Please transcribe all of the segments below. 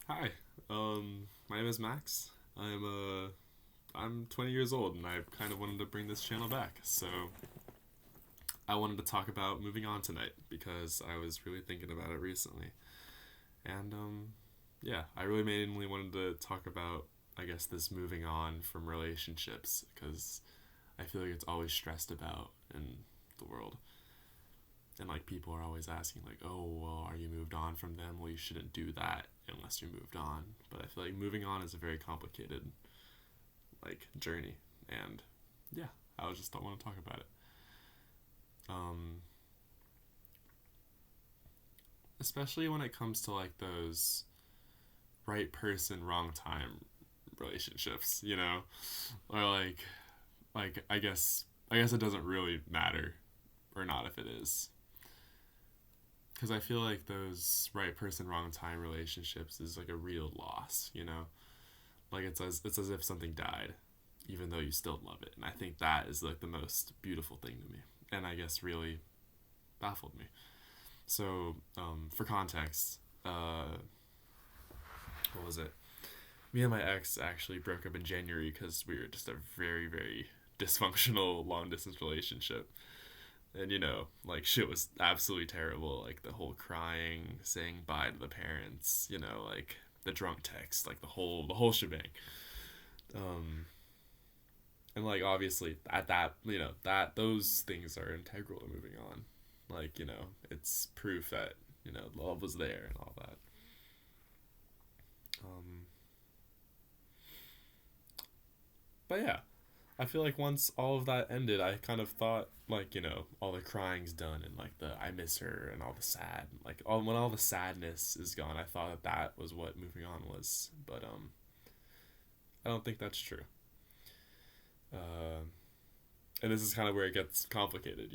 Hi, my name is Max. I'm 20 years old, and I kind of wanted to bring this channel back. So I wanted to talk about moving on tonight because I was really thinking about it recently, and yeah, I really mainly wanted to talk about, I guess, this moving on from relationships because I feel like it's always stressed about in the world, and like people are always asking like, oh, well, are you moved on from them? Well, you shouldn't do that unless you moved on. But I feel like moving on is a very complicated like journey, and yeah, I just don't want to talk about it. Um, Especially when it comes to like those right person, wrong time relationships, or like I guess it doesn't really matter or not if it is, because I feel like those right person, wrong time relationships is like a real loss. Like it's as if something died, even though you still love it, and I think that is like the most beautiful thing to me, and I guess really baffled me. So, for context, what was it? Me and my ex actually broke up in January because we were just a very, very dysfunctional long distance relationship. And like shit was absolutely terrible. Like the whole crying, saying bye to the parents, like the drunk text, like the whole shebang. Um, and like obviously at that, that those things are integral to moving on. Like it's proof that love was there and all that. Um, but yeah, I feel like once all of that ended, I kind of thought like all the crying's done and like the I miss her and all the sad like all when all the sadness is gone, I thought that that was what moving on was. But I don't think that's true. Uh, and this is kind of where it gets complicated.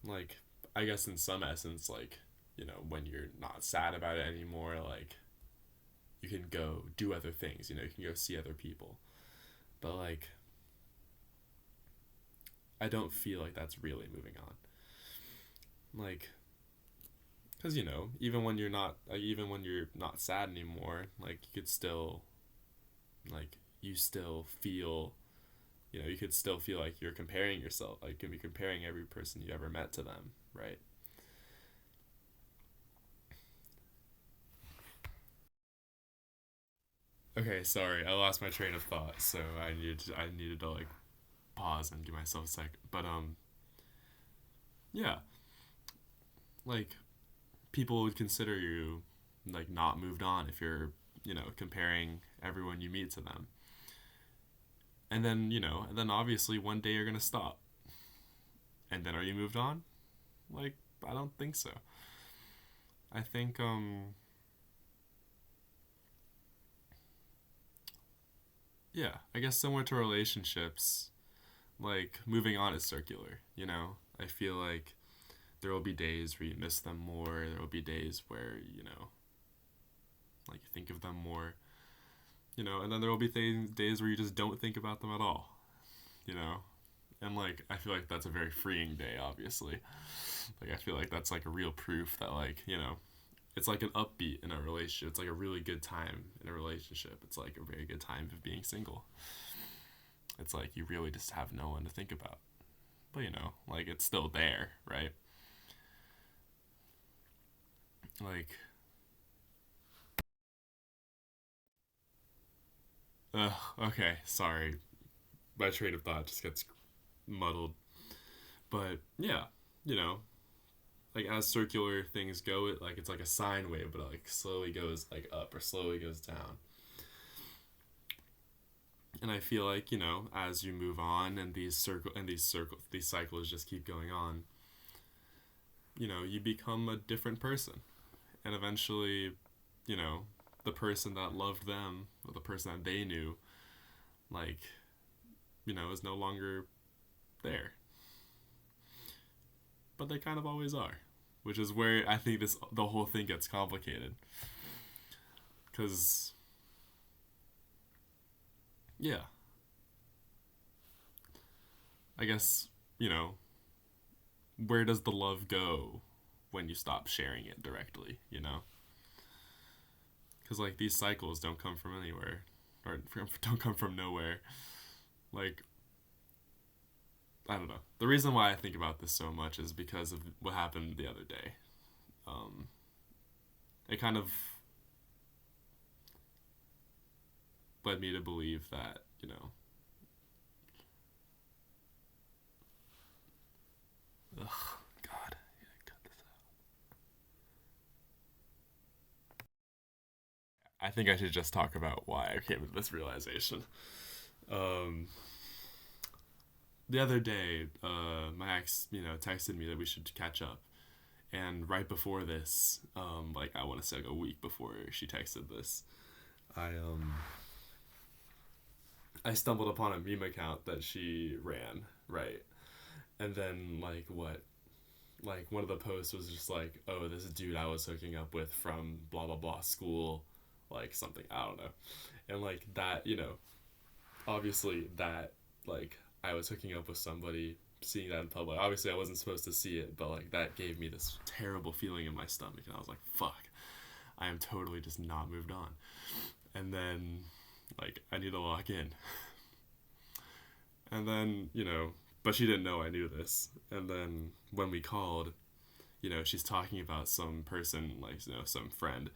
Like I guess in some essence, like when you're not sad about it anymore, like you can go do other things. You can go see other people. But like I don't feel like that's really moving on. Like because even when you're not sad anymore, like you could still like you still feel you could still feel like you're comparing yourself, like you can be comparing every person you ever met to them, right? Okay, sorry, I lost my train of thought, so I needed to like pause and give myself a sec. But yeah, like people would consider you like not moved on if you're comparing everyone you meet to them, and then obviously one day you're gonna stop, and then are you moved on? Like I don't think so. I think yeah, I guess similar to relationships, like moving on is circular. I feel like there will be days where you miss them more, there will be days where like you think of them more, and then there will be days where you just don't think about them at all, you know and like I feel like that's a very freeing day, obviously. Like I feel like that's like a real proof that like it's like an upbeat in a relationship. It's like a really good time in a relationship. It's like a very good time of being single. It's like you really just have no one to think about. But like it's still there, right? Like, okay, sorry. My train of thought just gets muddled. But yeah, you know, like as circular things go, it's like a sine wave, but it like slowly goes like up or slowly goes down. And I feel like as you move on and these cycles just keep going on, you become a different person, and eventually, you know, the person that loved them or the person that they knew, like is no longer there, but they kind of always are, which is where I think this the whole thing gets complicated. Because yeah, I guess you know where does the love go when you stop sharing it directly? Because like these cycles don't come from anywhere, or don't come from nowhere. Like I don't know. The reason why I think about this so much is because of what happened the other day. Um, it kind of led me to believe that ugh, God, cut this out. I think I should just talk about why I came to this realization. Um, the other day, my ex, texted me that we should catch up, and right before this, like I want to say like a week before she texted this, I I stumbled upon a meme account that she ran, right? And then like one of the posts was just like, oh, this dude I was hooking up with from blah blah blah school, like something, I don't know. And like that, obviously that, like, I was hooking up with somebody, seeing that in public. Obviously I wasn't supposed to see it, but like that gave me this terrible feeling in my stomach, and I was like, fuck, I am totally just not moved on. And then like I need to lock in. And then, but she didn't know I knew this. And then when we called, she's talking about some person, like, some friend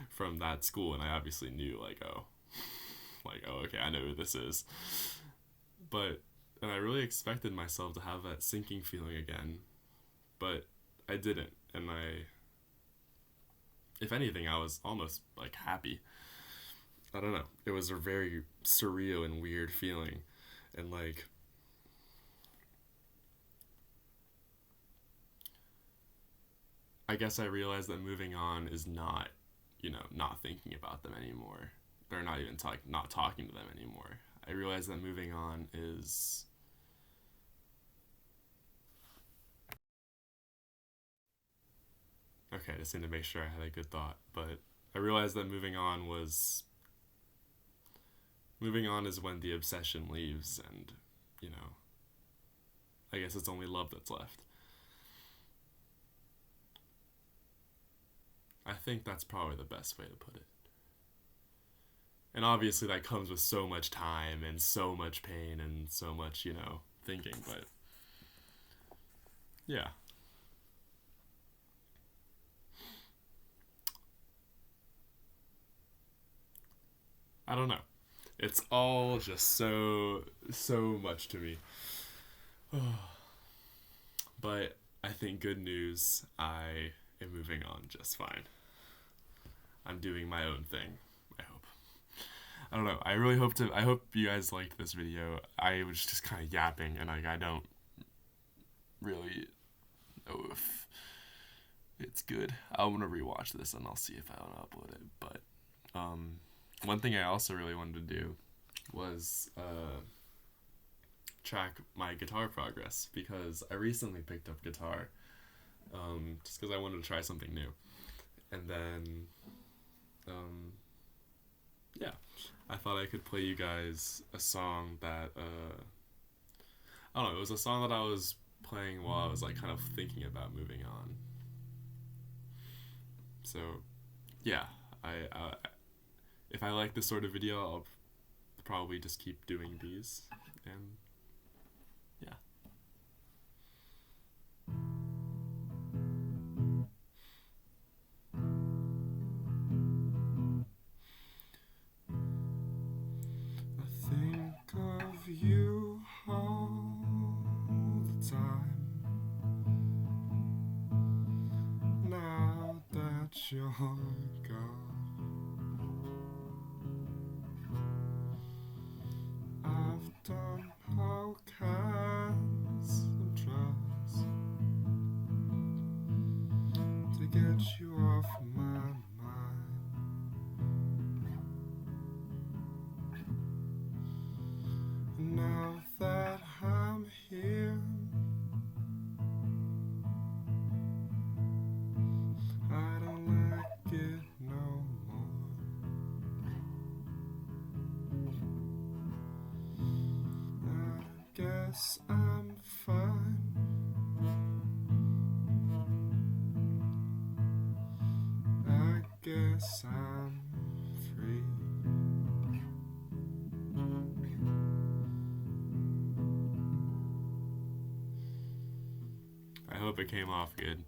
from that school. And I obviously knew, oh, okay, I know who this is. And I really expected myself to have that sinking feeling again. But I didn't. And if anything, I was almost, like, happy. I don't know. It was a very surreal and weird feeling. And, like, I guess I realized that moving on is not, not thinking about them anymore. Or not even not talking to them anymore. I realized that moving on is. Okay, I just need to make sure I had a good thought. But I realized that moving on was. Moving on is when the obsession leaves, and, you know, I guess it's only love that's left. I think that's probably the best way to put it. And obviously that comes with so much time and so much pain and so much, thinking, but yeah. I don't know. It's all just so much to me. But I think good news, I am moving on just fine. I'm doing my own thing, I hope. I don't know. I hope you guys liked this video. I was just kind of yapping, and like I don't really know if it's good. I want to rewatch this and I'll see if I want to upload it. But one thing I also really wanted to do was track my guitar progress, because I recently picked up guitar, just because I wanted to try something new. And then, yeah, I thought I could play you guys a song that, I don't know, it was a song that I was playing while I was like kind of thinking about moving on. So, yeah, I if I like this sort of video, I'll probably just keep doing these, and yeah. I think of you all the time, now that you're gone. I've done all kinds of drugs to get you off my mind. Now that I'm here, I don't like it no more. I guess I'm fine. I guess I'm hope it came off good.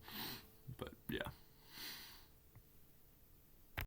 But yeah.